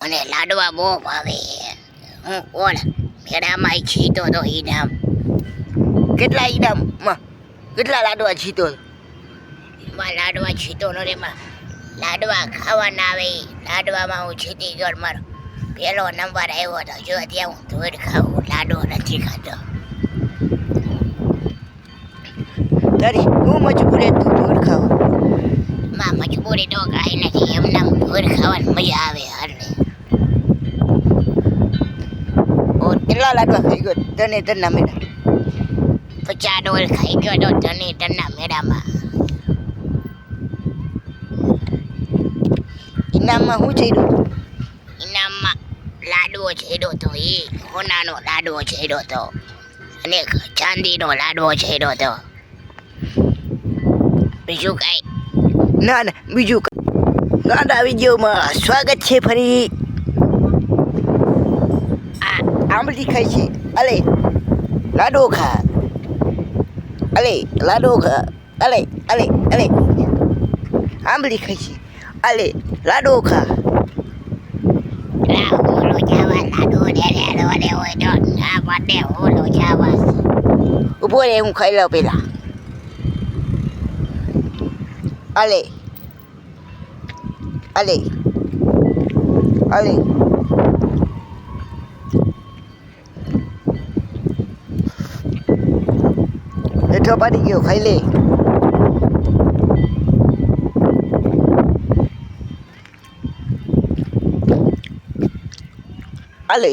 મને લાડવા બહુ ભાવે. હું કોણ મેળામાં છીતો તો ઈનામ. કેટલા ઈનામમાં કેટલા લાડવા જીતો? એમાં લાડવા છીતો નો રે માં લાડવા ખાવાના આવે. લાડવામાં હું જીતી ગયો. મારો પહેલો નંબર આવ્યો હતો. જો ત્યાં હું ધોળ ખાવું, લાડવો નથી ખાતો. તારી હું મજબૂરી તું ધોળ ખાવ? માં મજબૂરી તો કાંઈ નથી. એમના ધોળ ખાવાની મજા આવે હારને. કેટલા લાડવા ખાઈ ગયો તને તરના મેળા? 50 ડોલ ખાઈ ગયો તો તને તરના મેળામાં. ઇનામમાં શું ચડ્યું? ઇનામમાં લાડવો ચડ્યો તો. એ સોનાનો લાડવો ચડ્યો તો અને ચાંદીનો લાડવો ચડ્યો તો. બીજું કાંઈ ના ના બીજું ગાંડા વિડીયોમાં સ્વાગત છે ફરી. આંબલી ખાય છે. અલે લાડવો ખા. અલે લાડવો ખા. અલે અલે અલે આંબલી ખાય છે. અલે લાડવો ખા. ઓલો જાવા લાડવો ને લેડો ને હોય તો ના માટે ઓલો જાવા. ઊભો રે હું ખાઈ લઉં પેલા. અલે અલે અલે હેઠો પાડી ગયો, ખાઈ લે. અલે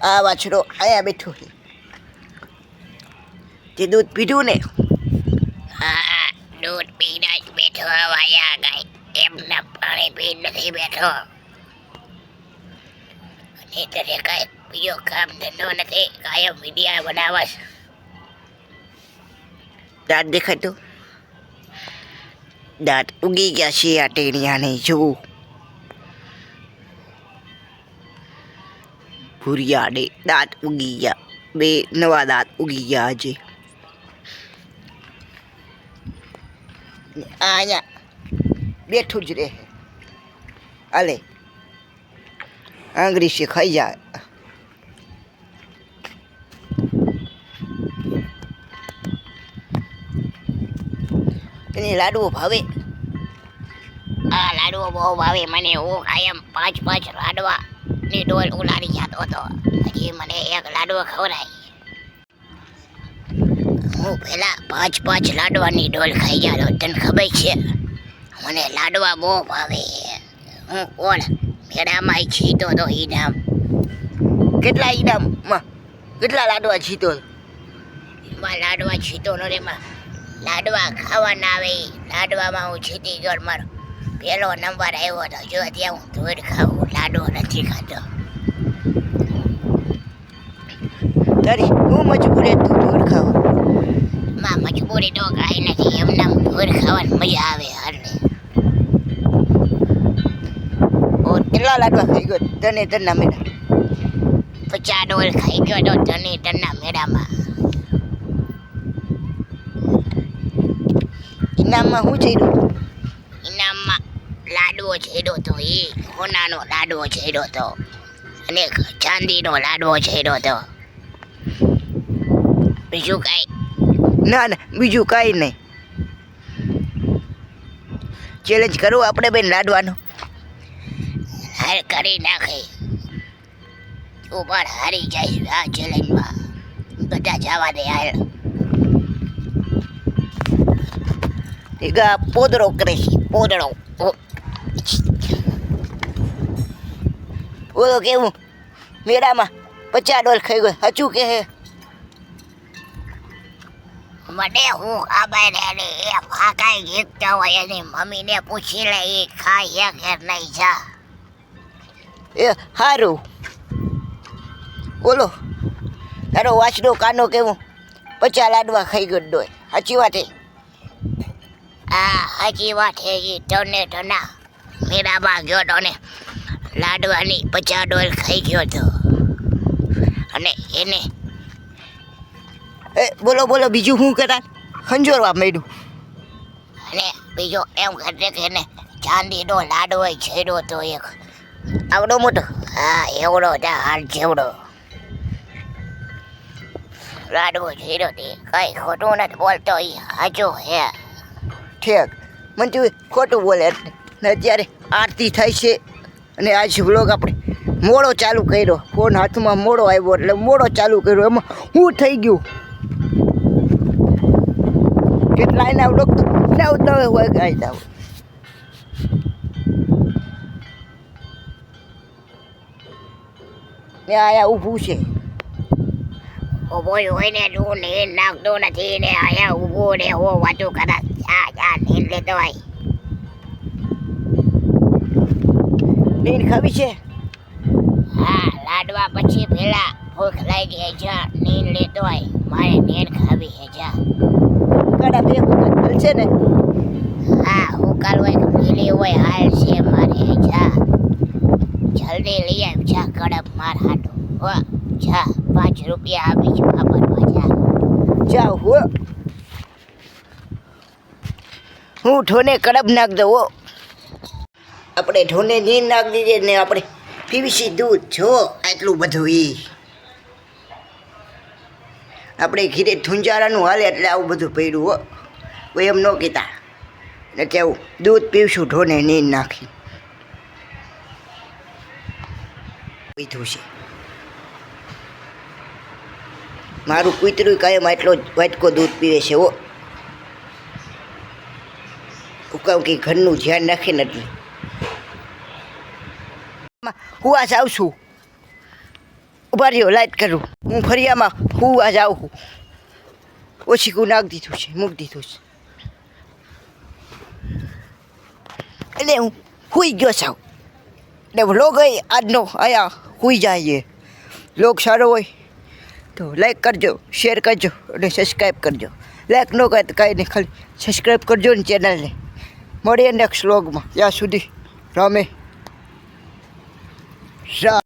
આ વાછડો અહીંયા બેઠો છે. તે દૂધ પીધું ને? હા, દૂધ પીને જ બેઠો. વાયા ગાય એમના પાણી પી નથી બેઠો. અને તને કાંઈ બીજો કામ ધંધો નથી. કાયમ વિડીયા બનાવસ. દાંત દેખાય? દાંત ઉગી ગયા છે આ ટેણિયાને. જોવું ભૂરિયાડે દાંત ઉગી ગયા. 2 નવા દાંત ઉગી ગયા આજે. અહીંયા બેઠું જ રહે. અલે આંગળી છે, ખાઈ જાય. એને લાડવો ભાવે? આ લાડવો બહુ ભાવે મને. હું કાયમ 5 લાડવા ની ડોલ ઉલાડી જતો હતો. હજી મને એક લાડવો ખવડાય. હું પેલા 5 લાડવાની ડોલ ખાઈ ગયો. તને ખબર છે? મને લાડવા બહુ ભાવે. હું કોણ મેળામાં છીતો તો ઈનામ. કેટલા ઈનામમાં કેટલા લાડવા જીતો? એમાં લાડવા છીતો નો રે માં લાડવા ખાવાના આવે. લાડવામાં હું જીતી ગયો. મારો પહેલો નંબર આવ્યો હતો. જો ત્યાં હું ધોળ ખાવું, લાડવો નથી ખાતો. તારી હું મજબૂરી તું ધોળ ખાવ? માં મજબૂરી તો કાંઈ નથી. એમના ધોળ ખાવાની મજા આવે હારને. કેટલા લાડવા ખાઈ ગયો તને તરના મેળા? 50 ડોલ ખાઈ ગયો તો તને તરના મેળામાં. ઇનામમાં શું ચડ્યું? ઇનામમાં લાડવો ચડ્યો તો. એ સોનાનો લાડવો ચડ્યો તો અને ચાંદીનો લાડવો ચડ્યો તો. બીજું કાંઈ ના ના બીજું કાંઈ નહીં. ચેલેન્જ કરું આપણે બેન લાડવાનો? હાર કરી નાખે. તું પણ હારી જઈશ આ ચેલેન્જમાં. બધા જવા દે હાલ. એગા પોદરો કરે છે, પોદરો. બોલો કેવું મેળામાં 50 ડોલ ખાઈ ગયો? હચું કે હે? મને હું ખબર એને એ ફાકાઈ જીતતો હોય એની મમ્મીને પૂછી લે. એ ખાય કે નહીં જા. એ સારું. બોલો તારો વાછડો કાનો કેવું 50 લાડવા ખાઈ ગયો ડોય? સાચી વાત છે? હા, સાચી વાત છે. એ તને તના મેળામાં ગયો તો ને લાડવાની 50 ડોલ ખાઈ ગયો તો. અને એને બોલો બોલો બીજું શું કરા? ખંજોરવા માંડ્યું. અને બીજો એમ કરે કે ને ચાંદીનો લાડવો છેડો તો એક આવડો મોટો હા એવડો હાલ જેવડો લાડવો છેડો તે કઈ ખોટું નથી બોલતો એ હાચો હે ઠેક મંજુ ખોટું બોલે એટલે ને અત્યારે આરતી થાય છે અને આજ વ્લોગ આપણે મોડો ચાલુ કર્યો ફોન હાથમાં મોડો આવ્યો એટલે મોડો ચાલુ કર્યો એમાં હું થઈ ગયું કેટલા એના વ્લોગ તો આવતા હોય ગાયતા હોય ને આયા ઊભું છે ઉભો હોય ને તું નીર નાખતો નથી ને આયા ઊભો ને હો વાતું કરા જા નીર લેતો હોય નીંદ ખાવી છે હા લાડવા પછી પેલા ભૂખ લાગી હે જા નીર લેતો હોય મારે નીર ખાવી હે જા કડા ભેગું છે ને હા ઉકાલ હોય કે લીલી હોય હાલ છે મારે જા જલ્દી લઈ આવ જા કડપ માર હાટો હો જા 5 રૂપિયા આપી છું વાપરવા જા જાઓ હો હું ઢોને કડબ નાખ દઉં હો આપણે ઢોને નીંદ નાખ દીધે ને આપણે પીવીસી દૂધ જો આટલું બધું આપણે ઘીરે ધુંજારાનું હાલે એટલે આવું બધું પડ્યું હો કોઈ એમ ન કહેતા ને કેવું દૂધ પીવશું ઢોને નીંદ નાખી પીધું છે મારું કૂતરું કાયમ એટલો વાટકો દૂધ પીવે છે હો હુકાવ કે ઘરનું ધ્યાન રાખીને એટલે હું આ જાઉં છું ઉભા રહ્યો લાઈટ કરું હું ફરિયામાં હું આ જાઉં છું ઓછીકું નાખ દીધું છે મૂકી દીધું છે એટલે હું હુઈ ગયો છું ને વ્લોગ આજનો અહીંયા હુઈ જાય વ્લોગ સારો હોય તો લાઈક કરજો શેર કરજો અને સબસ્ક્રાઈબ કરજો લાઈક ન કરે તો કાંઈ નહીં ખાલી સબસ્ક્રાઈબ કરજો ને ચેનલને મળીએ નેક્સ્ટ વ્લોગમાં ત્યાં સુધી રામે રા